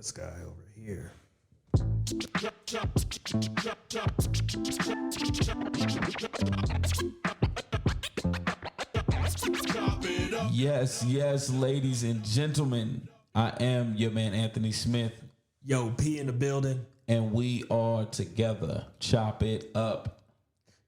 this guy over here. Yes, ladies and gentlemen. I am your man, Anthony Smith. Yo, P in the building. And we are together. Chop it up.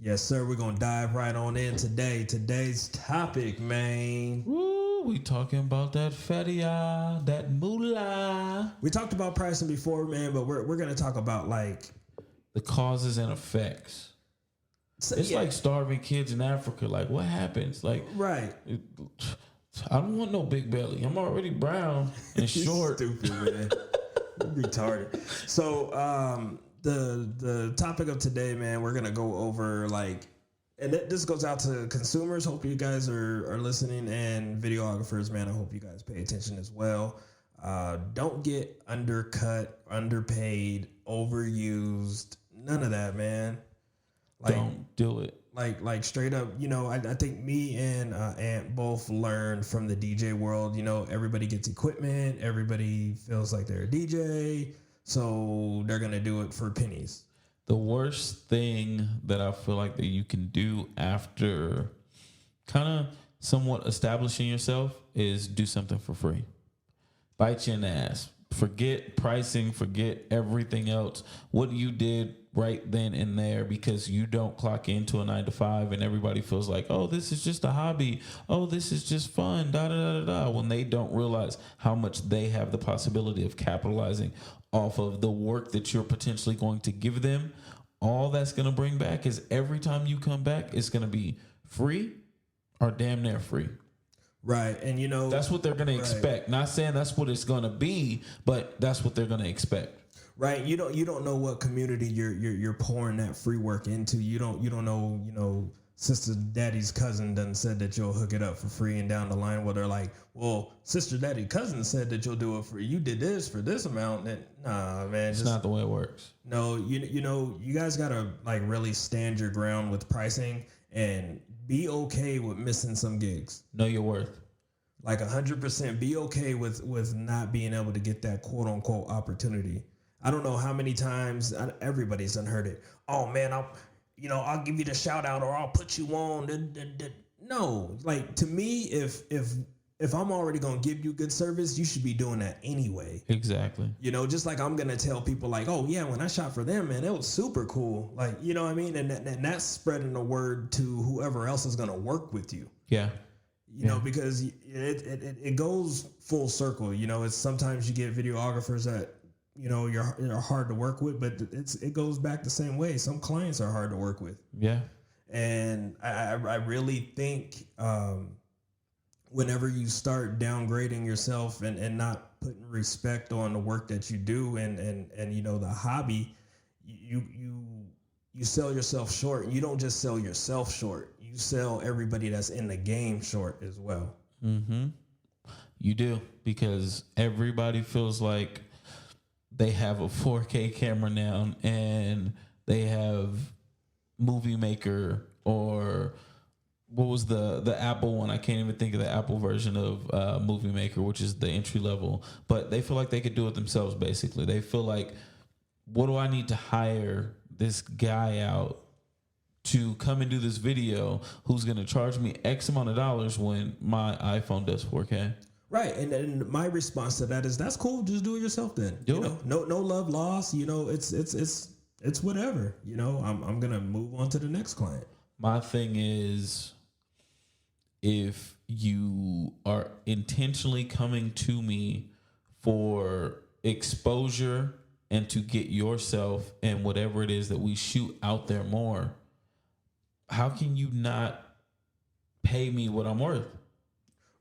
Yes, sir. We're going to dive right on in today. Today's topic, man. Woo, we talking about that fatty-ah, that moolah. We talked about pricing before, man, but we're going to talk about like the causes and effects. So, it's like starving kids in Africa. Like, what happens? Like, right. I don't want no big belly. I'm already brown and short. Stupid, man. Retarded. So, the topic of today, man, we're gonna go over like, and this goes out to consumers. Hope you guys are listening, and videographers, man. I hope you guys pay attention as well. Don't get undercut, underpaid, overused. None of that, man. Like, don't do it. Like straight up, you know, I think me and Ant both learned from the DJ world. You know, everybody gets equipment. Everybody feels like they're a DJ. So they're going to do it for pennies. The worst thing that I feel like that you can do after kind of somewhat establishing yourself is do something for free. Bite you in the ass. Forget pricing, forget everything else. What you did right then and there, because you don't clock into a 9 to 5 and everybody feels like, oh, this is just a hobby. Oh, this is just fun, da, da, da, da, da. When they don't realize how much they have the possibility of capitalizing off of the work that you're potentially going to give them. All that's going to bring back is every time you come back, it's going to be free or damn near free. Right. And, you know, that's what they're going to expect. Not saying that's what it's going to be, but that's what they're going to expect. Right. You don't know what community you're pouring that free work into. You don't know, you know, sister daddy's cousin done said that you'll hook it up for free, and down the line where they're like, well, sister daddy cousin said that you'll do it for, you did this for this amount. And nah, man, it's not the way it works. No, you know, you guys got to like really stand your ground with pricing and be okay with missing some gigs. Know your worth. Like 100%. Be okay with not being able to get that quote unquote opportunity. I don't know how many times everybody's done heard it. Oh man, I'll give you the shout out, or I'll put you on. No, like to me, if I'm already gonna give you good service, you should be doing that anyway. Exactly. You know, just like I'm gonna tell people like, oh yeah, when I shot for them, man, it was super cool. Like, you know what I mean? And that's spreading the word to whoever else is gonna work with you. Yeah. You know, because it goes full circle. You know, it's sometimes you get videographers that, you know, you're hard to work with, but it goes back the same way. Some clients are hard to work with. Yeah. And I really think whenever you start downgrading yourself and not putting respect on the work that you do and you know, the hobby, you sell yourself short. You don't just sell yourself short. You sell everybody that's in the game short as well. Mm-hmm. You do, because everybody feels like they have a 4K camera now and they have Movie Maker, or what was the Apple one? I can't even think of the Apple version of Movie Maker, which is the entry level. But they feel like they could do it themselves, basically. They feel like, what do I need to hire this guy out to come and do this video who's going to charge me X amount of dollars when my iPhone does 4K? Right, and my response to that is, that's cool. Just do it yourself then. Do it. No love lost. You know, it's whatever. You know, I'm gonna move on to the next client. My thing is, if you are intentionally coming to me for exposure and to get yourself and whatever it is that we shoot out there more, how can you not pay me what I'm worth?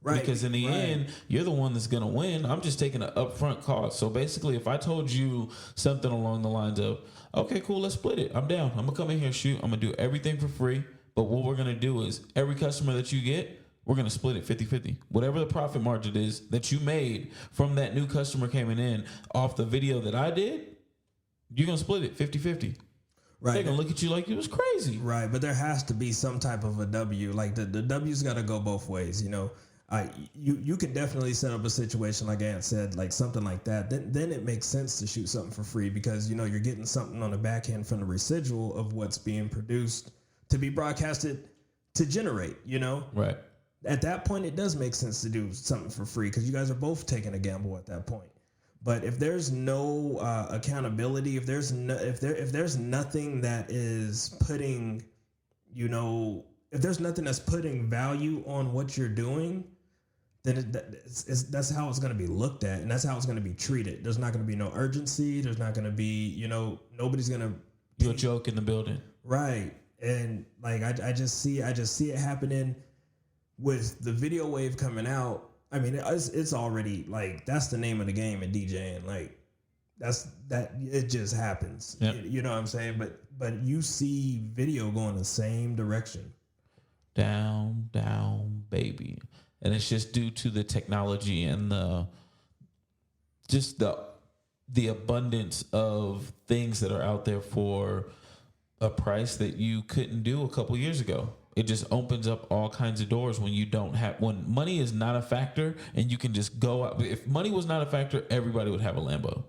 Right. Because in the end, you're the one that's going to win. I'm just taking an upfront cost. So basically, if I told you something along the lines of, okay, cool, let's split it. I'm down. I'm going to come in here, shoot. I'm going to do everything for free. But what we're going to do is every customer that you get, we're going to split it 50-50. Whatever the profit margin is that you made from that new customer coming in off the video that I did, you're going to split it 50-50. Right. They're going to look at you like it was crazy. Right. But there has to be some type of a W. Like the W's got to go both ways, you know. You can definitely set up a situation like Ant said, like something like that. Then it makes sense to shoot something for free because you're getting something on the back end from the residual of what's being produced to be broadcasted to generate. Right. At that point, it does make sense to do something for free because you guys are both taking a gamble at that point. But if there's no accountability, if there's nothing that is putting, if there's nothing that's putting value on what you're doing, then that's how it's going to be looked at, and that's how it's going to be treated. There's not going to be no urgency. There's not going to be, nobody's going to. You're a joke in the building, right? And like I just see it happening with the video wave coming out. I mean, it's already like that's the name of the game in DJing. Like it just happens. Yep. You know what I'm saying? But you see video going the same direction. Down, baby. And it's just due to the technology and the abundance of things that are out there for a price that you couldn't do a couple years ago. It just opens up all kinds of doors when money is not a factor and you can just go out. If money was not a factor, everybody would have a Lambo.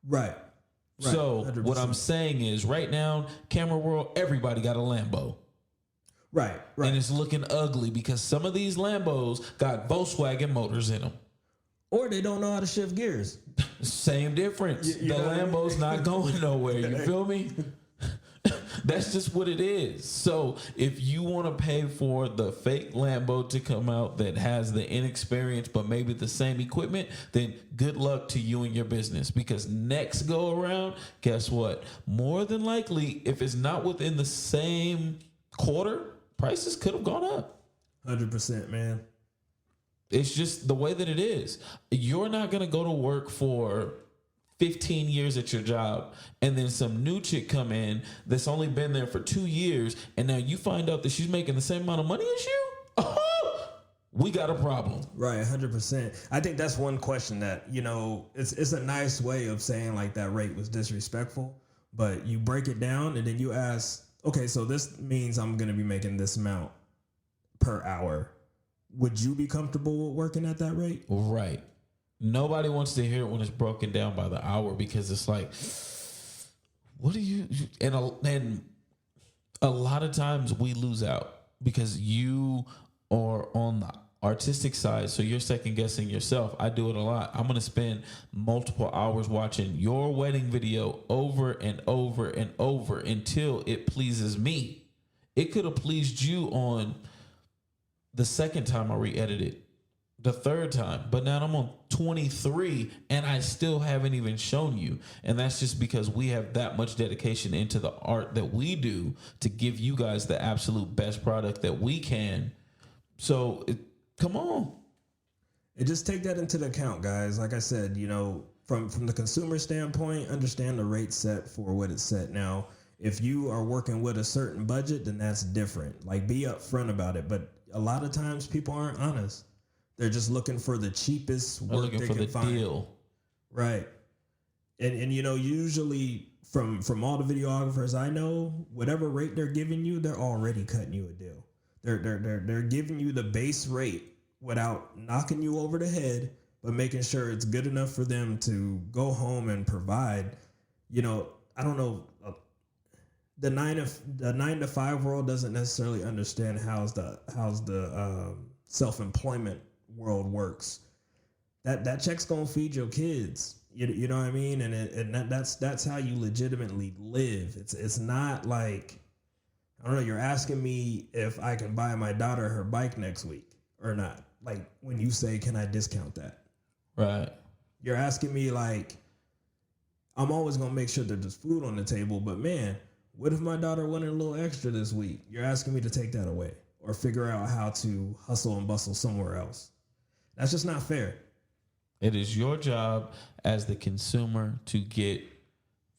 Right. So 100%. What I'm saying is right now, camera world, everybody got a Lambo. Right. And it's looking ugly because some of these Lambos got Volkswagen motors in them. Or they don't know how to shift gears. Same difference. The Lambo's not going nowhere. You feel me? That's just what it is. So if you want to pay for the fake Lambo to come out that has the inexperience but maybe the same equipment, then good luck to you and your business. Because next go around, guess what? More than likely, if it's not within the same quarter, prices could have gone up. 100%, man. It's just the way that it is. You're not going to go to work for 15 years at your job and then some new chick come in that's only been there for 2 years and now you find out that she's making the same amount of money as you. Oh, we got a problem. Right. 100%. I think that's one question that, it's a nice way of saying like that rate was disrespectful, but you break it down and then you ask, okay, so this means I'm going to be making this amount per hour. Would you be comfortable with working at that rate? Right. Nobody wants to hear it when it's broken down by the hour because it's like, what do you, and a lot of times we lose out because you are on the artistic side. So you're second guessing yourself. I do it a lot. I'm going to spend multiple hours watching your wedding video over and over and over until it pleases me. It could have pleased you on the second time I re-edited it. The third time, but now I'm on 23 and I still haven't even shown you. And that's just because we have that much dedication into the art that we do to give you guys the absolute best product that we can. So come on. And just take that into the account, guys. Like I said, from the consumer standpoint, understand the rate set for what it's set. Now, if you are working with a certain budget, then that's different. Like be upfront about it. But a lot of times people aren't honest. They're just looking for the cheapest work they can find. Deal. Right. And usually from all the videographers I know, whatever rate they're giving you, they're already cutting you a deal. They're giving you the base rate without knocking you over the head, but making sure it's good enough for them to go home and provide. I don't know. The 9 to 5 world doesn't necessarily understand how's the self-employment world works. That check's gonna feed your kids. You know what I mean? And that's how you legitimately live. It's not like, I don't know, you're asking me if I can buy my daughter her bike next week or not. Like when you say, can I discount that? Right. You're asking me like, I'm always gonna make sure that there's food on the table, but man, what if my daughter wanted a little extra this week? You're asking me to take that away or figure out how to hustle and bustle somewhere else. That's just not fair. It is your job as the consumer to get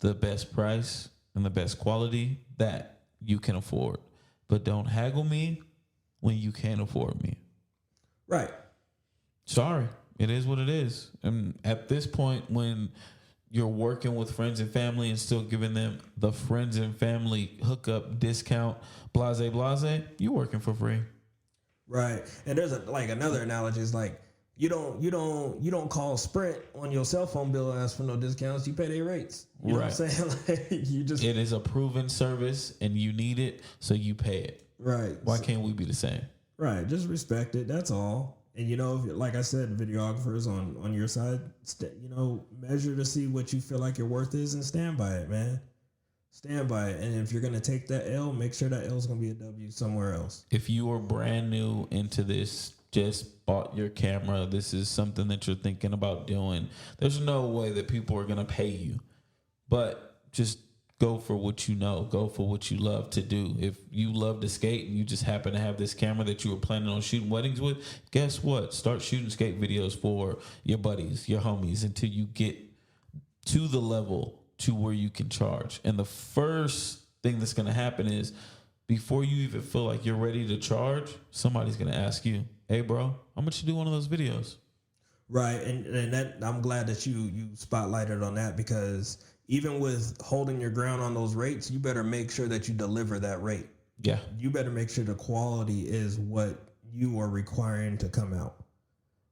the best price and the best quality that you can afford. But don't haggle me when you can't afford me. Right. Sorry. It is what it is. And at this point, when you're working with friends and family and still giving them the friends and family hookup discount, blase, you're working for free. Right. And there's like another analogy is like you don't call Sprint on your cell phone bill and ask for no discounts. You pay their rates. You know what I'm saying? Like you just It is a proven service and you need it, so you pay it. right. Why can't we be the same? Right. Just respect it. That's all. And you know, like I said, videographers on your side, measure to see what you feel like your worth is and stand by it, man. Stand by it. And if you're gonna take that L, make sure that L is gonna be a W somewhere else. If you are brand new into this, just bought your camera, this is something that you're thinking about doing, there's no way that people are gonna pay you. But just go for what you know. Go for what you love to do. If you love to skate and you just happen to have this camera that you were planning on shooting weddings with, guess what? Start shooting skate videos for your buddies, your homies, until you get to the level to where you can charge. And the first thing that's going to happen is before you even feel like you're ready to charge, somebody's going to ask you, hey, bro, how much you do one of those videos? Right. And that I'm glad that you spotlighted on that, because even with holding your ground on those rates, you better make sure that you deliver that rate. Yeah. You better make sure the quality is what you are requiring to come out.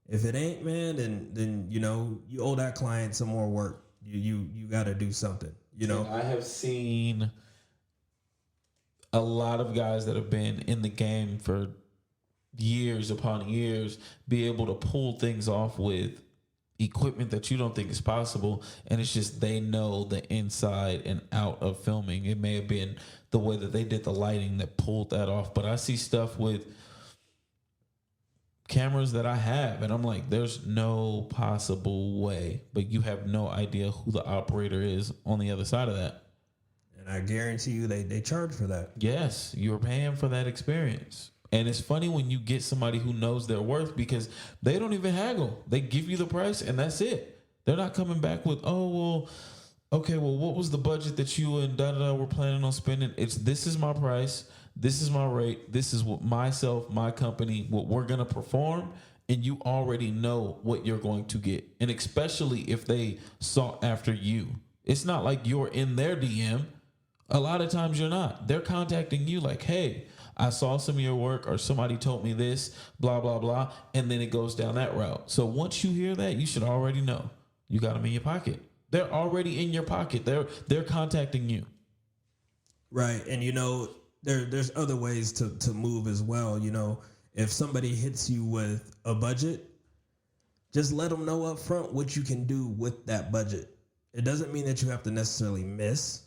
If it ain't, man, then you owe that client some more work. You got to do something. I have seen a lot of guys that have been in the game for years upon years be able to pull things off with equipment that you don't think is possible, and it's just they know the inside and out of filming. It may have been the way that they did the lighting that pulled that off, but I see stuff with cameras that I have and I'm like, there's no possible way, but you have no idea who the operator is on the other side of that. And I guarantee you they charge for that. Yes, you're paying for that experience. And it's funny when you get somebody who knows their worth, because they don't even haggle. They give you the price and that's it. They're not coming back with, oh, well, okay, well, what was the budget that you and da-da-da were planning on spending? This is my price. This is my rate. This is what myself, my company, what we're going to perform. And you already know what you're going to get. And especially if they sought after you. It's not like you're in their DM. A lot of times you're not. They're contacting you like, hey, I saw some of your work, or somebody told me this, blah, blah, blah. And then it goes down that route. So once you hear that, you should already know you got them in your pocket. They're already in your pocket. They're contacting you. Right. And, there's other ways to move as well. If somebody hits you with a budget, just let them know up front what you can do with that budget. It doesn't mean that you have to necessarily miss,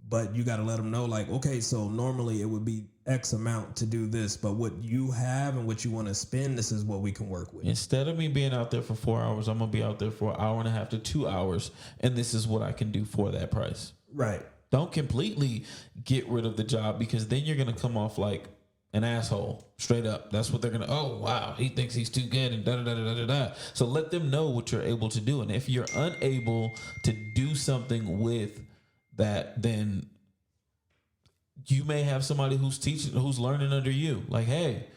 but you got to let them know, like, okay, so normally it would be X amount to do this, but what you have and what you want to spend, this is what we can work with. Instead of me being out there for 4 hours, I'm going to be out there for an hour and a half to 2 hours, and this is what I can do for that price. Right. Don't completely get rid of the job, because then you're going to come off like an asshole, straight up. That's what they're going to, oh, wow, he thinks he's too good and da-da-da-da-da-da. So let them know what you're able to do. And if you're unable to do something with that, then you may have somebody who's teaching, who's learning under you. Like, hey,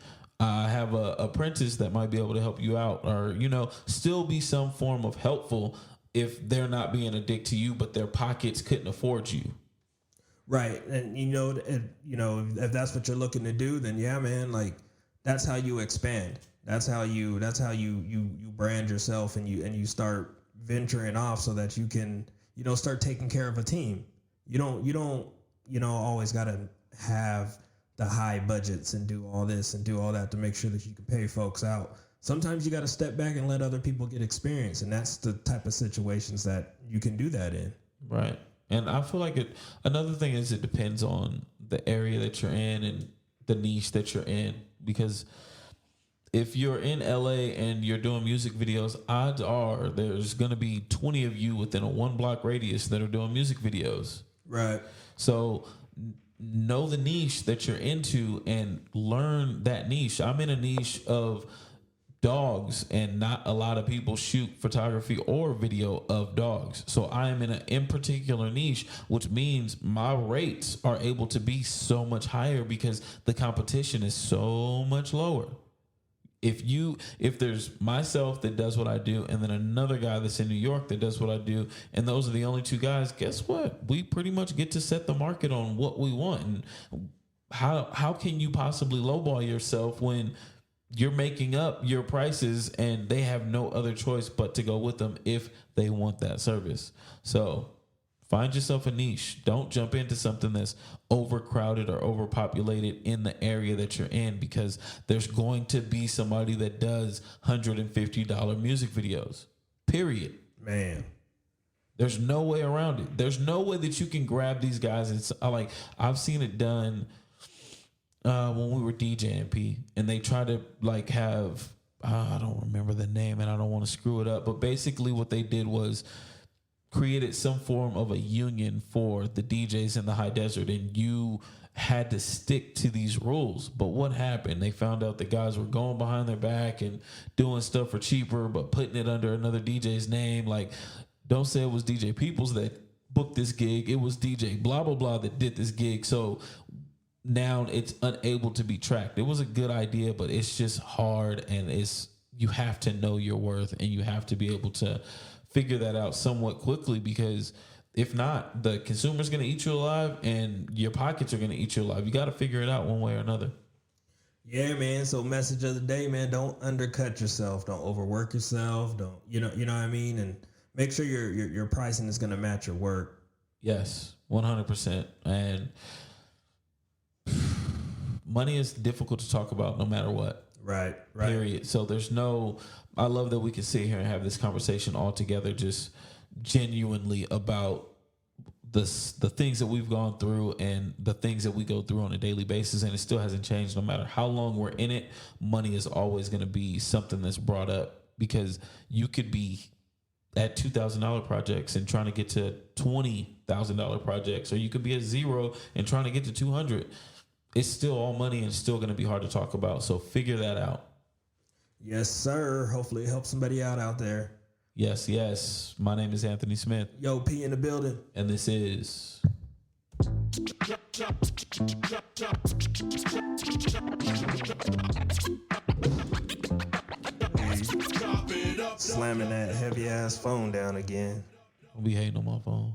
I have a apprentice that might be able to help you out, or, still be some form of helpful if they're not being a dick to you, but their pockets couldn't afford you. Right. And, if that's what you're looking to do, then yeah, man, like that's how you expand. That's how you brand yourself, and you start venturing off so that you can, start taking care of a team. You don't always got to have the high budgets and do all this and do all that to make sure that you can pay folks out. Sometimes you got to step back and let other people get experience. And that's the type of situations that you can do that in. Right. And I feel like another thing is it depends on the area that you're in and the niche that you're in. Because if you're in LA and you're doing music videos, odds are there's going to be 20 of you within a 1 block radius that are doing music videos. Right. So know the niche that you're into and learn that niche. I'm in a niche of dogs, and not a lot of people shoot photography or video of dogs. So I am in particular niche, which means my rates are able to be so much higher because the competition is so much lower. If there's myself that does what I do, and then another guy that's in New York that does what I do, and those are the only 2 guys, guess what? We pretty much get to set the market on what we want. And how can you possibly lowball yourself when you're making up your prices, and they have no other choice but to go with them if they want that service. So find yourself a niche. Don't jump into something that's overcrowded or overpopulated in the area that you're in, because there's going to be somebody that does $150 music videos, period. Man. There's no way around it. There's no way that you can grab these guys. And like, I've seen it done when we were DJing, P, and they try to like have, I don't remember the name and I don't want to screw it up, but basically what they did was created some form of a union for the DJs in the high desert, and you had to stick to these rules. But what happened? They found out the guys were going behind their back and doing stuff for cheaper, but putting it under another DJ's name. Like, don't say it was DJ Peoples that booked this gig. It was DJ blah, blah, blah that did this gig. So now it's unable to be tracked. It was a good idea, but it's just hard, and you have to know your worth, and you have to be able to figure that out somewhat quickly, because if not, the consumer's going to eat you alive and your pockets are going to eat you alive. You got to figure it out one way or another. Yeah, man. So message of the day, man, don't undercut yourself. Don't overwork yourself. Don't, you know what I mean? And make sure your pricing is going to match your work. Yes, 100%. And money is difficult to talk about no matter what. Right. Period. So I love that we can sit here and have this conversation all together, just genuinely about the things that we've gone through and the things that we go through on a daily basis. And it still hasn't changed. No matter how long we're in it, money is always going to be something that's brought up, because you could be at $2,000 projects and trying to get to $20,000 projects, or you could be at zero and trying to get to 200. It's still all money and still going to be hard to talk about. So figure that out. Yes, sir. Hopefully it helps somebody out there. Yes. My name is Anthony Smith. Yo, P in the building. And this is Slamming that heavy ass phone down again. Don't be hating on my phone.